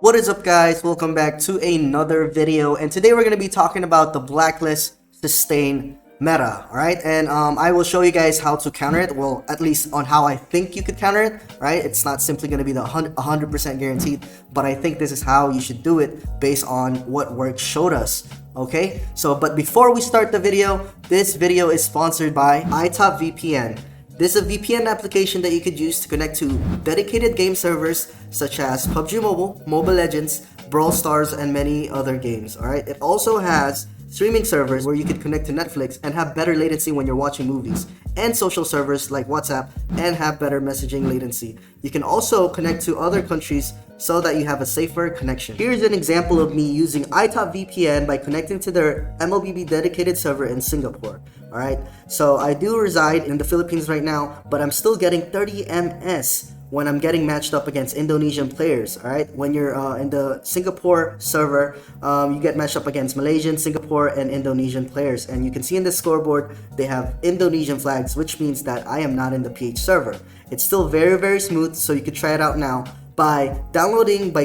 What is up, guys? Welcome back to another video, and today we're going to be talking about the Blacklist sustain meta. Alright, and I will show you guys how to counter it. Well, at least on how I think you could counter it. Right, it's not simply going to be the 100% guaranteed, but I think this is how you should do it based on what work showed us. Okay, so but before we start the video, this video is sponsored by VPN. This is a VPN application that you could use to connect to dedicated game servers such as PUBG Mobile, Mobile Legends, Brawl Stars, and many other games. Alright, it also has streaming servers where you could connect to Netflix and have better latency when you're watching movies, and social servers like WhatsApp and have better messaging latency. You can also connect to other countries so that you have a safer connection. Here's an example of me using VPN by connecting to their Mlbb dedicated server in Singapore. Alright, so I do reside in the Philippines right now, but I'm still getting 30 ms when I'm getting matched up against Indonesian players. Alright, when you're in the Singapore server, you get matched up against Malaysian, Singapore, and Indonesian players. And you can see in the scoreboard, they have Indonesian flags, which means that I am not in the PH server. It's still very smooth, so you can try it out now by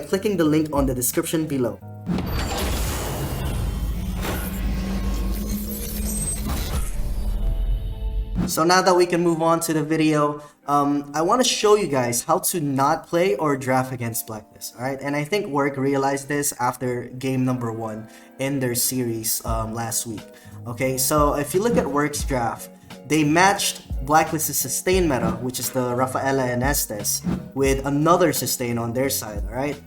clicking the link on the description below. So now that we can move on to the video, I want to show you guys how to not play or draft against Blacklist. Alright, and I think Work realized this after game number 1 in their series last week. Okay, so if you look at Work's draft, they matched Blacklist's sustain meta, which is the Rafaela and Estes, with another sustain on their side. Alright,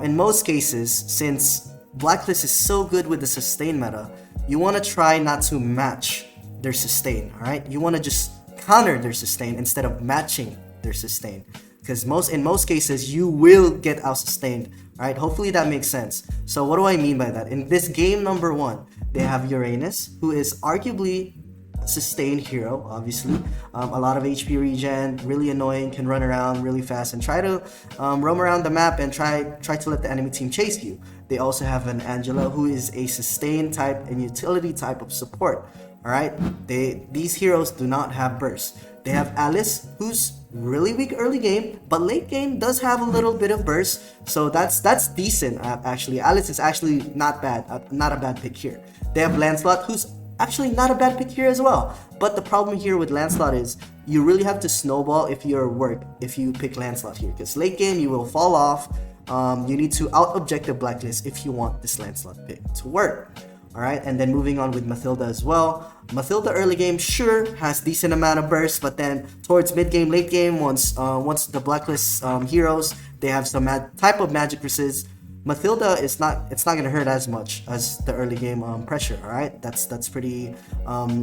in most cases, since Blacklist is so good with the sustain meta, you want to try not to match their sustain. Alright, you want to just counter their sustain instead of matching their sustain, because in most cases you will get out sustained. Alright, hopefully that makes sense. So what do I mean by that? In this game number 1, they have Uranus, who is arguably a sustained hero, obviously. A lot of HP regen, really annoying, can run around really fast and try to roam around the map and try to let the enemy team chase you. They also have an Angela, who is a sustain type and utility type of support. Alright, these heroes do not have burst. They have Alice, who's really weak early game, but late game does have a little bit of burst, so that's decent. Actually, Alice is actually not bad, not a bad pick here. They have Lancelot, who's actually not a bad pick here as well. But the problem here with Lancelot is you really have to snowball if you pick Lancelot here, because late game you will fall off. You need to out objective Blacklist if you want this Lancelot pick to work. Alright, and then moving on with Mathilda as well. Mathilda early game sure has decent amount of burst, but then towards mid game, late game, once the Blacklist heroes, they have some type of magic resist. Mathilda it's not gonna hurt as much as the early game pressure. Alright, that's pretty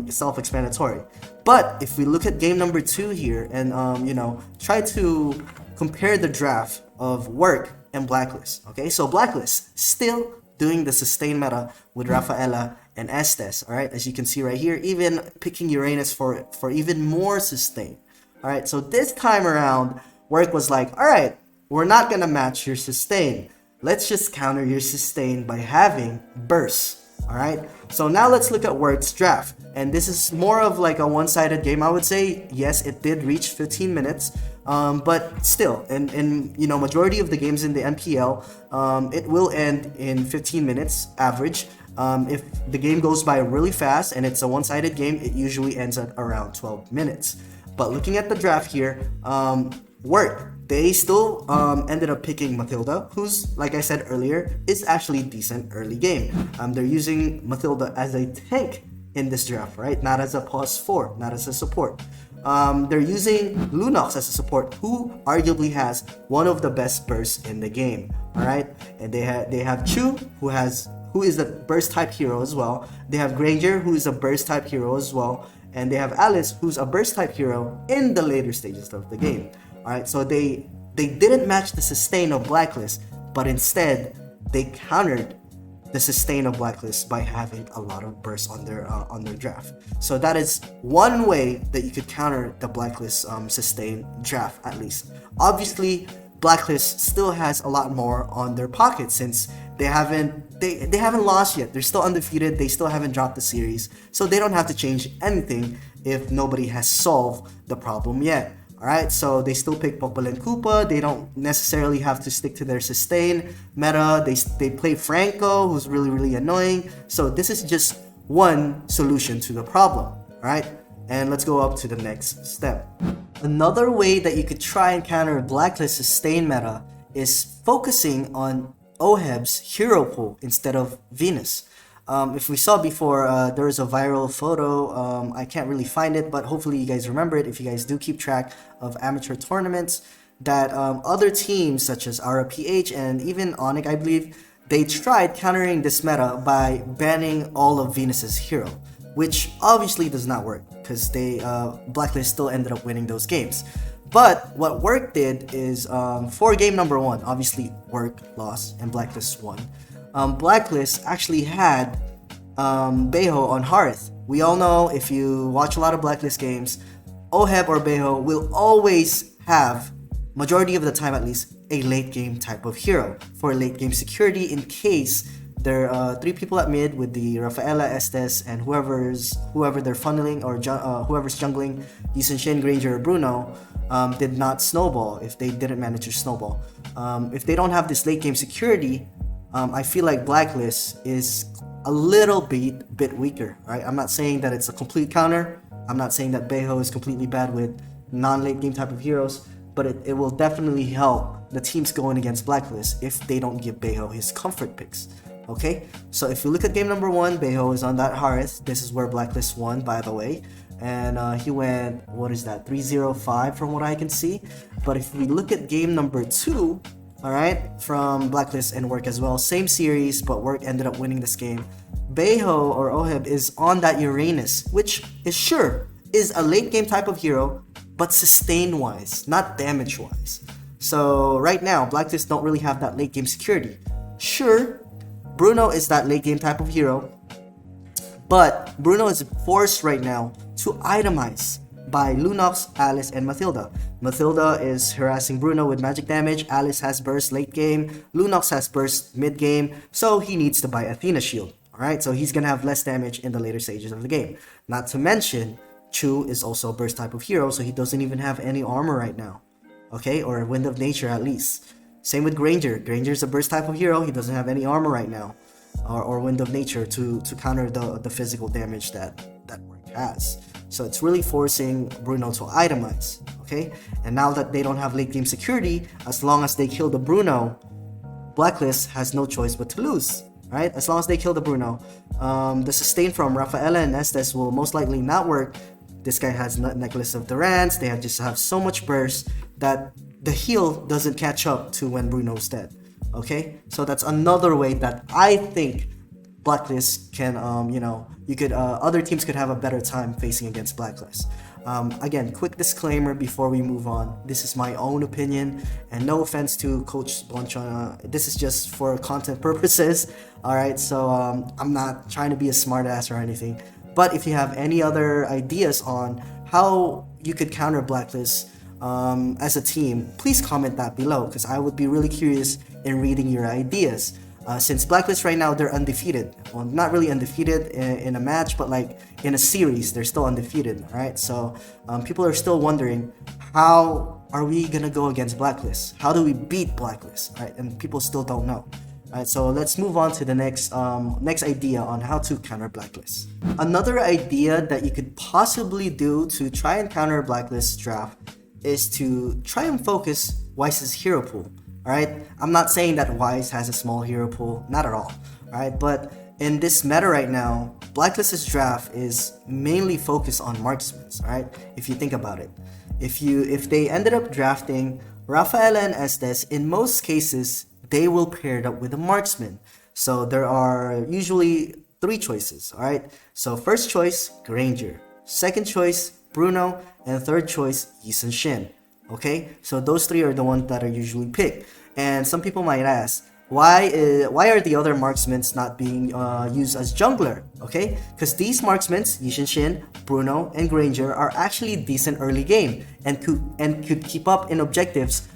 self-explanatory. But if we look at game number 2 here and try to compare the draft of Work and Blacklist. Okay, so Blacklist still doing the sustain meta with Rafaela and Estes. Alright, as you can see right here, even picking Uranus for even more sustain. Alright, so this time around, Work was like, alright, we're not gonna match your sustain. Let's just counter your sustain by having burst. Alright, so now let's look at Work's draft. And this is more of like a one-sided game, I would say. Yes, it did reach 15 minutes. But still, in majority of the games in the MPL, it will end in 15 minutes average. If the game goes by really fast and it's a one-sided game, it usually ends at around 12 minutes. But looking at the draft here, Work, they still ended up picking Mathilda, who's, like I said earlier, is actually decent early game. They're using Mathilda as a tank in this draft, right? Not as a +4, not as a support. They're using Lunox as a support, who arguably has one of the best bursts in the game. Alright, and they have Chu, who is a burst type hero as well. They have Granger, who is a burst type hero as well, and they have Alice, who's a burst type hero in the later stages of the game. Alright, so they didn't match the sustain of Blacklist, but instead they countered the sustain of Blacklist by having a lot of bursts on their draft. So that is one way that you could counter the Blacklist sustain draft, at least. Obviously, Blacklist still has a lot more on their pocket since they haven't lost yet. They're still undefeated. They still haven't dropped the series, so they don't have to change anything if nobody has solved the problem yet. Alright, so they still pick Popol and Koopa. They don't necessarily have to stick to their sustain meta. They play Franco, who's really, really annoying. So this is just one solution to the problem. Alright, and let's go up to the next step. Another way that you could try and counter Blacklist sustain meta is focusing on Oheb's hero pool instead of Venus. If we saw before, there was a viral photo. I can't really find it, but hopefully you guys remember it if you guys do keep track of amateur tournaments, that other teams such as RPH and even Onyx, I believe, they tried countering this meta by banning all of Venus's hero, which obviously does not work because Blacklist still ended up winning those games. But what Work did is, for game number 1, obviously Work lost and Blacklist won. Blacklist actually had Beho on Hearth. We all know, if you watch a lot of Blacklist games, Oheb or Beho will always have, majority of the time at least, a late game type of hero for late game security in case there are 3 people at mid with the Rafaela, Estes, and whoever they're funneling or whoever's jungling, Yisun Shin, Granger, or Bruno, did not snowball if they didn't manage to snowball. If they don't have this late game security, I feel like Blacklist is a little bit weaker, right? I'm not saying that it's a complete counter. I'm not saying that Beho is completely bad with non-late game type of heroes, but it will definitely help the teams going against Blacklist if they don't give Beho his comfort picks. Okay, so if you look at game number 1, Beho is on that Hearth. This is where Blacklist won, by the way. And he went, what is that, 3-0-5 from what I can see. But if we look at game number 2, alright, from Blacklist and Work as well, same series, but Work ended up winning this game. Beho or Oheb is on that Uranus, which is a late game type of hero, but sustain wise, not damage wise. So right now, Blacklist don't really have that late game security. Sure, Bruno is that late game type of hero, but Bruno is forced right now to itemize by Lunox, Alice, and Mathilda. Mathilda is harassing Bruno with magic damage, Alice has burst late game, Lunox has burst mid game, so he needs to buy Athena shield. Alright, so he's gonna have less damage in the later stages of the game. Not to mention, Chu is also a burst type of hero, so he doesn't even have any armor right now. Okay, or Wind of Nature at least. Same with Granger. Granger's a burst type of hero, he doesn't have any armor right now. Or Wind of Nature to counter the physical damage that Work has. So it's really forcing Bruno to itemize, okay? And now that they don't have late game security, as long as they kill the Bruno, Blacklist has no choice but to lose, right? As long as they kill the Bruno. The sustain from Rafaela and Estes will most likely not work. This guy has Necklace of Durance, they just have so much burst that the heal doesn't catch up to when Bruno's dead, okay? So that's another way that I think Blacklist can, other teams could have a better time facing against Blacklist. Again, quick disclaimer before we move on. This is my own opinion, and no offense to Coach Bonchon. This is just for content purposes. Alright, so I'm not trying to be a smartass or anything. But if you have any other ideas on how you could counter Blacklist as a team, please comment that below, because I would be really curious in reading your ideas. Since Blacklist right now, they're undefeated. Well, not really undefeated in a match, but like in a series, they're still undefeated, right? So people are still wondering, how are we gonna go against Blacklist? How do we beat Blacklist, right? And people still don't know. Alright, so let's move on to the next idea on how to counter Blacklist. Another idea that you could possibly do to try and counter Blacklist draft is to try and focus Wise's hero pool. Alright, I'm not saying that Wise has a small hero pool, not at all. Alright, but in this meta right now, Blacklist's draft is mainly focused on marksmen. Alright, if you think about it, if they ended up drafting Rafaela and Estes, in most cases they will pair it up with a marksman. So there are usually 3 choices. Alright, so first choice, Granger, second choice, Bruno, and third choice, Yisun Shin. Okay, so those 3 are the ones that are usually picked. And some people might ask, why are the other marksmen not being used as jungler? Okay, because these marksmen, Yisun Shin, Bruno, and Granger, are actually decent early game and could keep up in objectives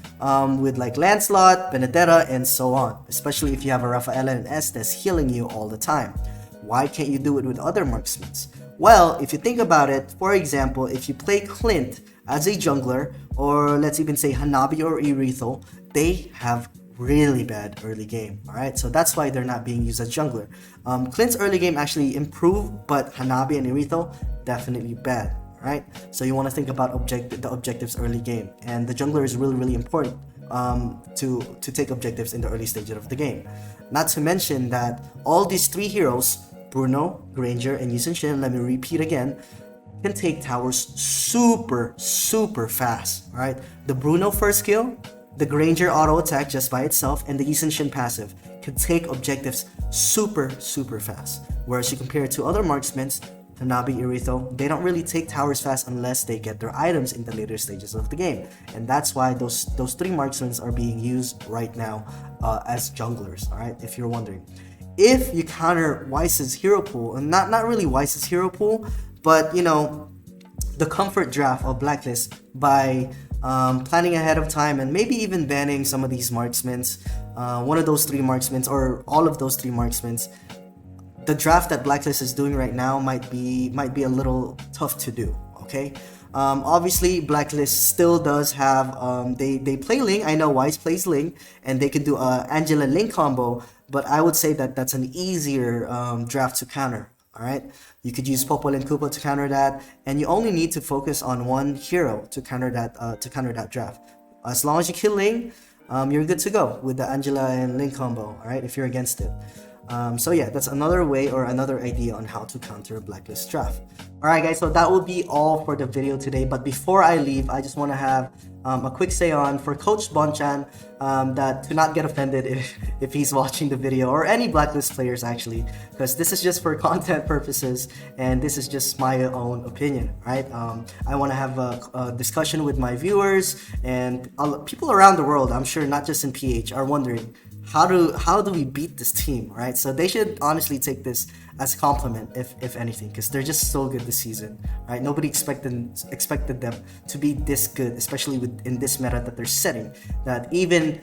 with like Lancelot, Benedetta, and so on. Especially if you have a Rafaela and Estes healing you all the time. Why can't you do it with other marksmen? Well, if you think about it, for example, if you play Clint as a jungler, or let's even say Hanabi or Irithel, they have really bad early game. All right, so that's why they're not being used as jungler. Clint's early game actually improved, but Hanabi and Irithel definitely bad. All right, so you want to think about the objectives early game, and the jungler is really important to take objectives in the early stages of the game. Not to mention that all these three heroes, Bruno, Granger, and Yi Shin, let me repeat again, can take towers super fast. All right, the Bruno first skill, the Granger auto attack just by itself, and the Yi Shin passive can take objectives super fast. Whereas you compare it to other marksmen, Hanabi, Irithel, they don't really take towers fast unless they get their items in the later stages of the game. And that's why those three marksmen are being used right now as junglers, alright, if you're wondering. If you counter Weiss's hero pool, and not really Weiss's hero pool, but you know, the comfort draft of Blacklist by planning ahead of time and maybe even banning some of these marksmen, one of those three marksmen or all of those three marksmen, the draft that Blacklist is doing right now might be a little tough to do. Okay, obviously Blacklist still does have they play Ling. I know Weiss plays Ling, and they can do a Angela Ling combo, but I would say that that's an easier draft to counter. All right, you could use Popol and Koopa to counter that, and you only need to focus on one hero to counter that draft. As long as you kill Ling, you're good to go with the Angela and Ling combo. All right, if you're against it. So yeah, that's another way or another idea on how to counter a Blacklist draft. Alright guys, so that will be all for the video today. But before I leave, I just want to have a quick say on for Coach Bonchan that to not get offended if he's watching the video, or any Blacklist players actually, because this is just for content purposes and this is just my own opinion, right? I want to have a discussion with my viewers and people around the world, I'm sure not just in PH, are wondering how do we beat this team, right? So they should honestly take this as a compliment, if anything, because they're just so good this season, right? Nobody expected them to be this good, especially in this meta that they're setting, that even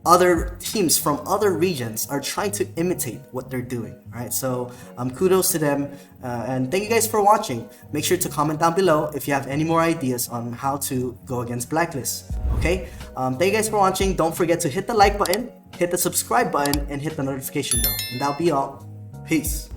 other teams from other regions are trying to imitate what they're doing, right? So kudos to them, and thank you guys for watching. Make sure to comment down below if you have any more ideas on how to go against Blacklist. Okay, thank you guys for watching. Don't forget to hit the like button, hit the subscribe button, and hit the notification bell, and that'll be all. Peace.